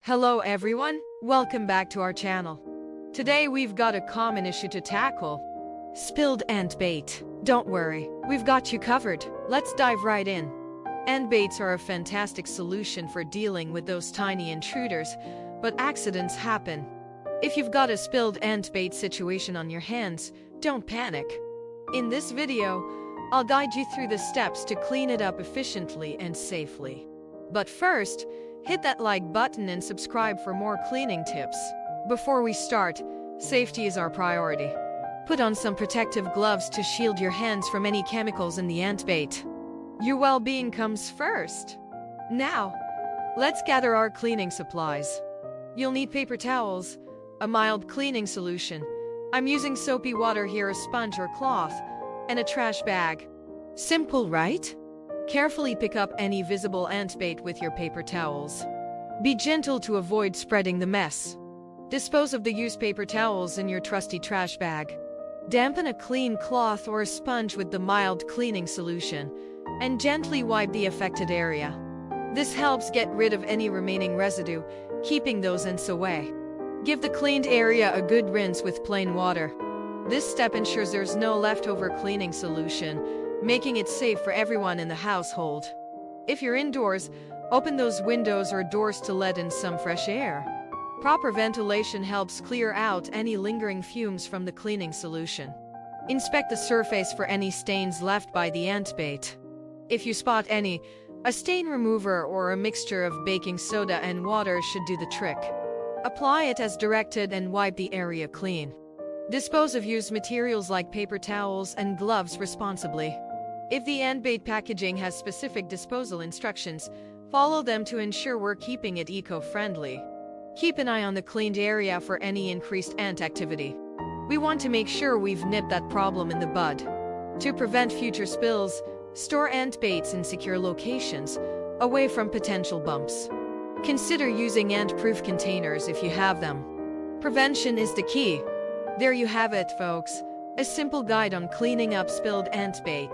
Hello everyone, welcome back to our channel. Today we've got a common issue to tackle. Spilled ant bait. Don't worry, we've got you covered. Let's dive right in. Ant baits are a fantastic solution for dealing with those tiny intruders, but accidents happen. If you've got a spilled ant bait situation on your hands, don't panic. In this video, I'll guide you through the steps to clean it up efficiently and safely. But first, hit that like button and subscribe for more cleaning tips. Before we start, safety is our priority. Put on some protective gloves to shield your hands from any chemicals in the ant bait. Your well-being comes first. Now, let's gather our cleaning supplies. You'll need paper towels, a mild cleaning solution. I'm using soapy water here, a sponge or cloth, and a trash bag. Simple, right? Carefully pick up any visible ant bait with your paper towels. Be gentle to avoid spreading the mess. Dispose of the used paper towels in your trusty trash bag. Dampen a clean cloth or a sponge with the mild cleaning solution, and gently wipe the affected area. This helps get rid of any remaining residue, keeping those ants away. Give the cleaned area a good rinse with plain water. This step ensures there's no leftover cleaning solution, making it safe for everyone in the household. If you're indoors, open those windows or doors to let in some fresh air. Proper ventilation helps clear out any lingering fumes from the cleaning solution. Inspect the surface for any stains left by the ant bait. If you spot any, a stain remover or a mixture of baking soda and water should do the trick. Apply it as directed and wipe the area clean. Dispose of used materials like paper towels and gloves responsibly. If the ant bait packaging has specific disposal instructions, follow them to ensure we're keeping it eco-friendly. Keep an eye on the cleaned area for any increased ant activity. We want to make sure we've nipped that problem in the bud. To prevent future spills, store ant baits in secure locations, away from potential bumps. Consider using ant-proof containers if you have them. Prevention is the key. There you have it, folks. A simple guide on cleaning up spilled ant bait.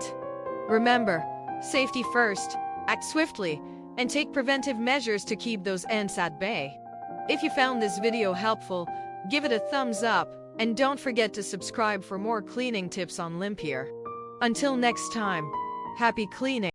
Remember, safety first, act swiftly, and take preventive measures to keep those ants at bay. If you found this video helpful, give it a thumbs up, and don't forget to subscribe for more cleaning tips on Limpier. Until next time, happy cleaning!